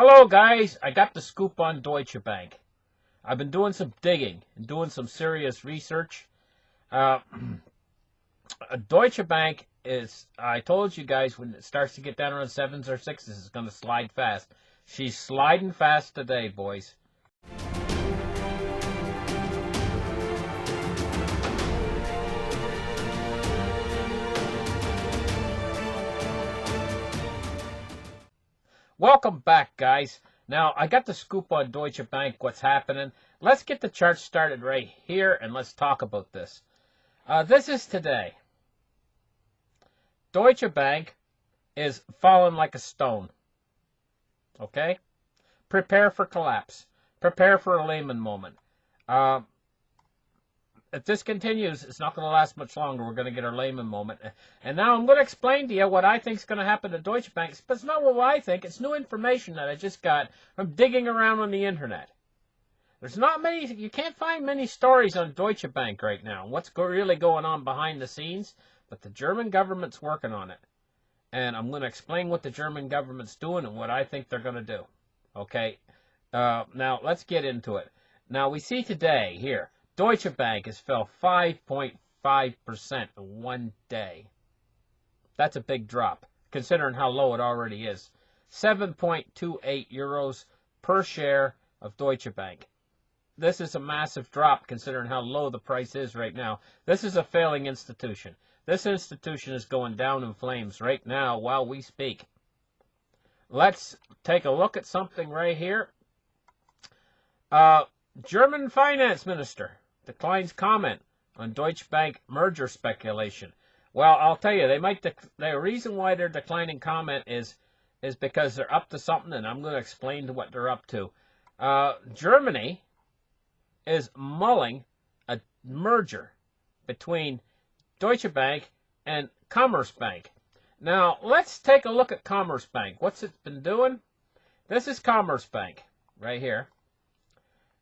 Hello guys, I got the scoop on Deutsche Bank. I've been doing some digging and doing some serious research. Uh, Deutsche Bank is, I told you guys, when it starts to get down around 7s or 6s, it's going to slide fast. She's sliding fast today, boys. Welcome back, guys. Now, I got the scoop on Deutsche Bank, what's happening. Let's get the chart started right here, and let's talk about this. This is today. Deutsche Bank is falling like a stone. Okay? Prepare for collapse. Prepare for a Lehman moment. If this continues, it's not going to last much longer. We're going to get our Lehman moment. And now I'm going to explain to you what I think is going to happen to Deutsche Bank. But it's not what I think. It's new information that I just got from digging around on the internet. There's not many, you can't find many stories on Deutsche Bank right now. What's really going on behind the scenes. But the German government's working on it. And I'm going to explain what the German government's doing and what I think they're going to do. Okay? Now, let's get into it. Now, we see today, here, Deutsche Bank has fell 5.5% in one day. That's a big drop, considering how low it already is. 7.28 euros per share of Deutsche Bank. This is a massive drop, considering how low the price is right now. This is a failing institution. This institution is going down in flames right now while we speak. Let's take a look at something right here. German finance minister declines comment on Deutsche Bank merger speculation. Well, I'll tell you, the reason why they're declining comment is because they're up to something, and I'm going to explain to what they're up to. Germany is mulling a merger between Deutsche Bank and Commerzbank. Now, let's take a look at Commerzbank. What's it been doing? This is Commerzbank right here.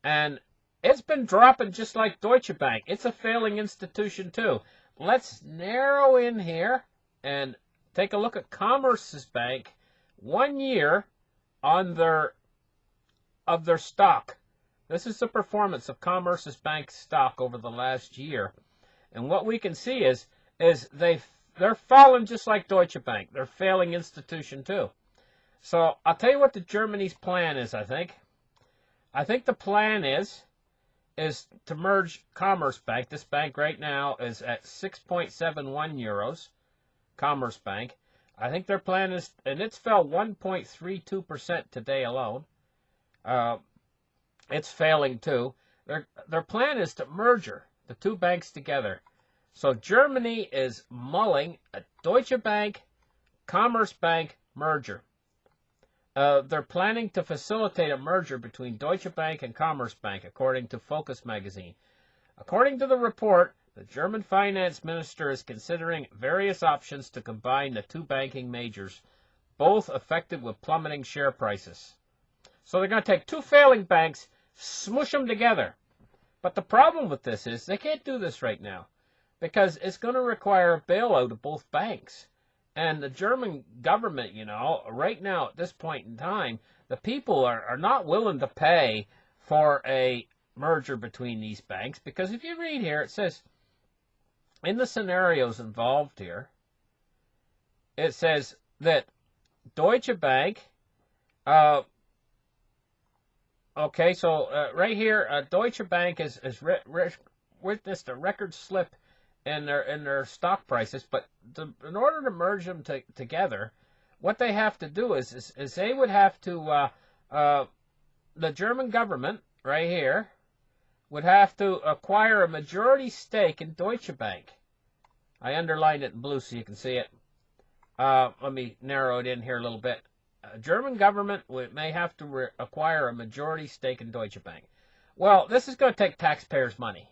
And it's been dropping just like Deutsche Bank. It's a failing institution too. Let's narrow in here and take a look at Commerzbank 1 year on their stock. This is the performance of Commerzbank stock over the last year. And what we can see is they're falling just like Deutsche Bank. They're a failing institution too. So I'll tell you what the Germany's plan is, I think. I think the plan is to merge Commerzbank. This bank right now is at 6.71 euros, Commerzbank. I think their plan is, and it's fell 1.32% today alone. It's failing too. Their plan is to merger the two banks together. So Germany is mulling a Deutsche Bank, Commerzbank merger. They're planning to facilitate a merger between Deutsche Bank and Commerzbank, according to Focus magazine. According to the report, the German finance minister is considering various options to combine the two banking majors, both affected with plummeting share prices. So they're going to take two failing banks, smush them together. But the problem with this is they can't do this right now because it's going to require a bailout of both banks. And the German government, right now at this point in time, the people are not willing to pay for a merger between these banks. Because if you read here, it says, in the scenarios involved here, it says that Deutsche Bank, right here, Deutsche Bank has witnessed a record slip in their stock prices, but in order to merge them together, what they have to do is they would have to, the German government, right here, would have to acquire a majority stake in Deutsche Bank. I underlined it in blue so you can see it. Let me narrow it in here a little bit. German government may have to acquire a majority stake in Deutsche Bank. Well, this is going to take taxpayers' money.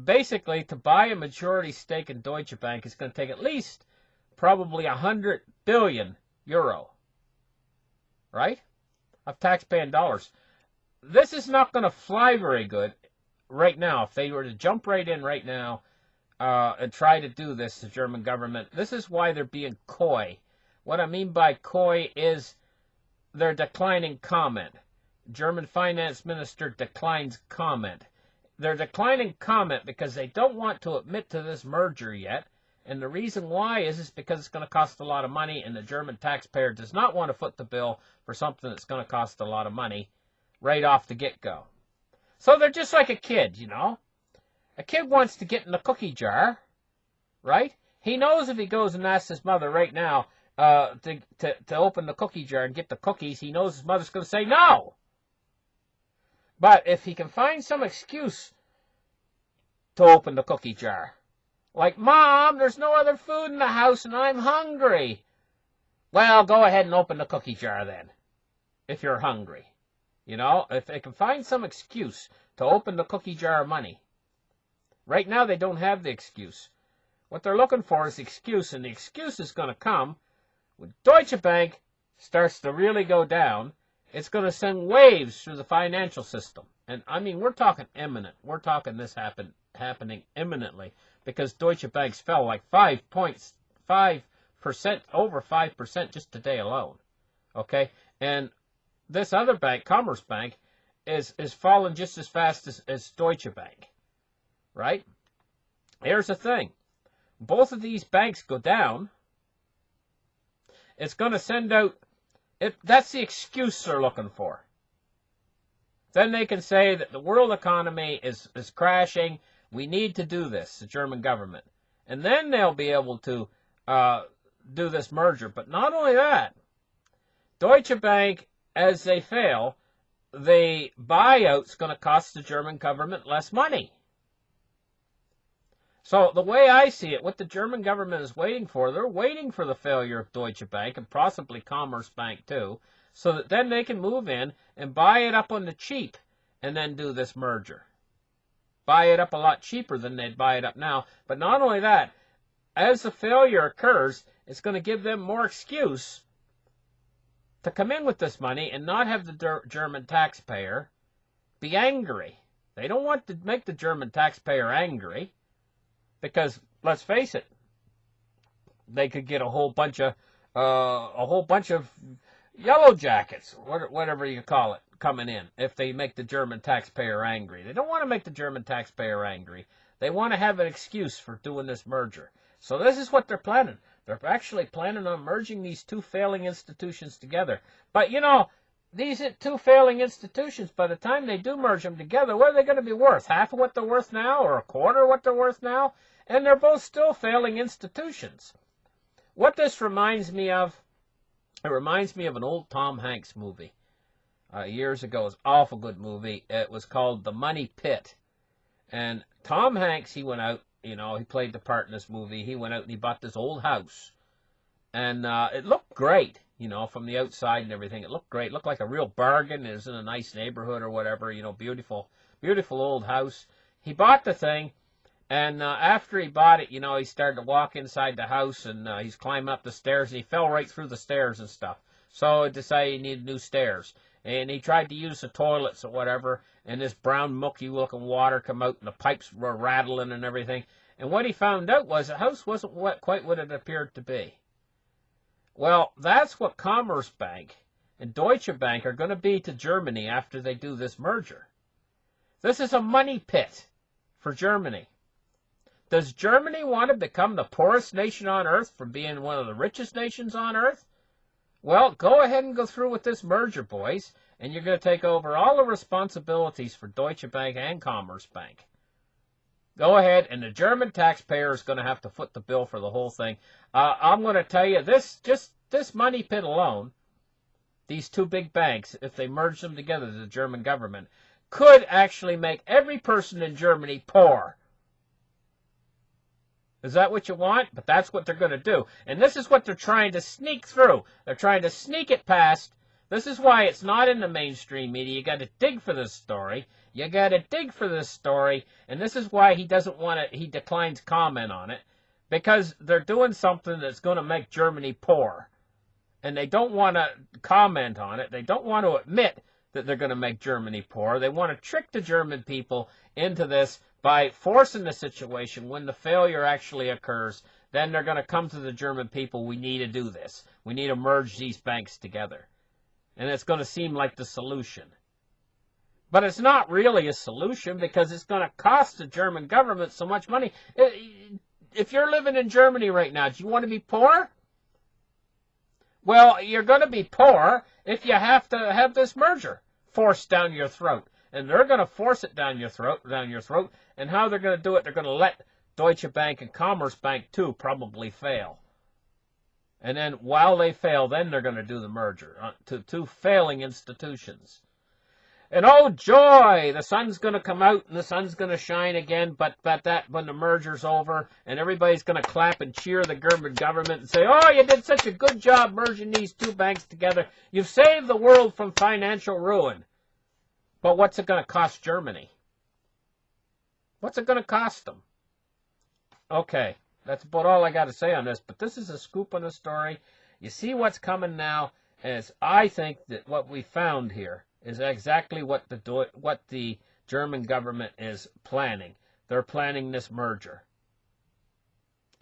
Basically, to buy a majority stake in Deutsche Bank is going to take at least probably 100 billion euro, right, of taxpaying dollars. This is not going to fly very good right now. If they were to jump right in right now and try to do this, the German government, this is why they're being coy. What I mean by coy is they're declining comment. German finance minister declines comment. They're declining comment because they don't want to admit to this merger yet. And the reason why is because it's going to cost a lot of money, and the German taxpayer does not want to foot the bill for something that's going to cost a lot of money right off the get-go. So they're just like a kid, you know. A kid wants to get in the cookie jar, right? He knows if he goes and asks his mother right now to open the cookie jar and get the cookies, he knows his mother's going to say no. But if he can find some excuse to open the cookie jar, like, Mom, there's no other food in the house and I'm hungry. Well, go ahead and open the cookie jar then, if you're hungry. You know, if they can find some excuse to open the cookie jar of money. Right now they don't have the excuse. What they're looking for is the excuse, and the excuse is going to come when Deutsche Bank starts to really go down. It's going to send waves through the financial system. And, I mean, we're talking imminent. We're talking this happening imminently, because Deutsche Bank's fell like 5.5%, over 5% just today alone. Okay? And this other bank, Commerce Bank, is falling just as fast as Deutsche Bank. Right? Here's the thing. Both of these banks go down. It's going to send out... that's the excuse they're looking for. Then they can say that the world economy is crashing. We need to do this, the German government. And then they'll be able to do this merger. But not only that, Deutsche Bank, as they fail, the buyout's going to cost the German government less money. So the way I see it, what the German government is waiting for, they're waiting for the failure of Deutsche Bank and possibly Commerce Bank too, so that then they can move in and buy it up on the cheap and then do this merger. Buy it up a lot cheaper than they'd buy it up now. But not only that, as the failure occurs, it's going to give them more excuse to come in with this money and not have the German taxpayer be angry. They don't want to make the German taxpayer angry. Because let's face it, they could get a whole bunch of yellow jackets, whatever you call it, coming in if they make the German taxpayer angry. They don't want to make the German taxpayer angry. They want to have an excuse for doing this merger. So this is what they're planning. They're actually planning on merging these two failing institutions together. But you know, these two failing institutions, by the time they do merge them together, what are they going to be worth? Half of what they're worth now, or a quarter of what they're worth now? And they're both still failing institutions. What this reminds me of, it reminds me of an old Tom Hanks movie. Years ago, it was an awful good movie. It was called The Money Pit. And Tom Hanks, he went out, you know, he played the part in this movie. He went out and he bought this old house. And it looked great, you know, from the outside and everything. It looked great. It looked like a real bargain. It was in a nice neighborhood or whatever, you know, beautiful old house. He bought the thing. And after he bought it, you know, he started to walk inside the house, and he's climbing up the stairs, and he fell right through the stairs and stuff. So he decided he needed new stairs. And he tried to use the toilets or whatever, and this brown, mucky-looking water come out, and the pipes were rattling and everything. And what he found out was the house wasn't quite what it appeared to be. Well, that's what Commerce Bank and Deutsche Bank are going to be to Germany after they do this merger. This is a money pit for Germany. Does Germany want to become the poorest nation on earth from being one of the richest nations on earth? Well, go ahead and go through with this merger, boys, and you're going to take over all the responsibilities for Deutsche Bank and Commerce Bank. Go ahead, and the German taxpayer is going to have to foot the bill for the whole thing. I'm going to tell you, this money pit alone, these two big banks, if they merge them together, the German government, could actually make every person in Germany poor. Is that what you want? But that's what they're going to do. And this is what they're trying to sneak through. They're trying to sneak it past. This is why it's not in the mainstream media. You got to dig for this story. You got to dig for this story. And this is why he declines comment on it. Because they're doing something that's going to make Germany poor. And they don't want to comment on it. They don't want to admit that they're going to make Germany poor. They want to trick the German people into this by forcing the situation. When the failure actually occurs, then they're going to come to the German people, we need to do this. We need to merge these banks together. and it's going to seem like the solution. But it's not really a solution because it's going to cost the German government so much money. If you're living in Germany right now, do you want to be poor? Well, you're going to be poor if you have to have this merger forced down your throat. And they're going to force it down your throat. And how they're going to do it, they're going to let Deutsche Bank and Commerzbank, too, probably fail. And then while they fail, then they're going to do the merger to two failing institutions. And oh joy, the sun's going to come out and the sun's going to shine again, but that when the merger's over and everybody's going to clap and cheer the German government and say, oh, you did such a good job merging these two banks together. You've saved the world from financial ruin. But what's it going to cost Germany? What's it going to cost them? Okay, that's about all I got to say on this, but this is a scoop on the story. You see what's coming now, and I think that what we found here is exactly what the German government is planning. They're planning this merger.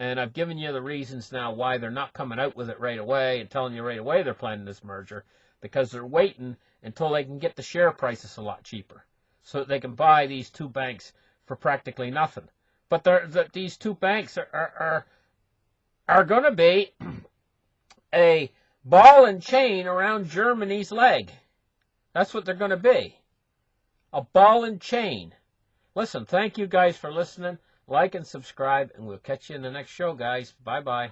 And I've given you the reasons now why they're not coming out with it right away and telling you right away they're planning this merger, because they're waiting until they can get the share prices a lot cheaper so that they can buy these two banks for practically nothing. But these two banks are going to be a ball and chain around Germany's leg. That's what they're going to be. A ball and chain. Listen, thank you guys for listening. Like and subscribe, and we'll catch you in the next show, guys. Bye-bye.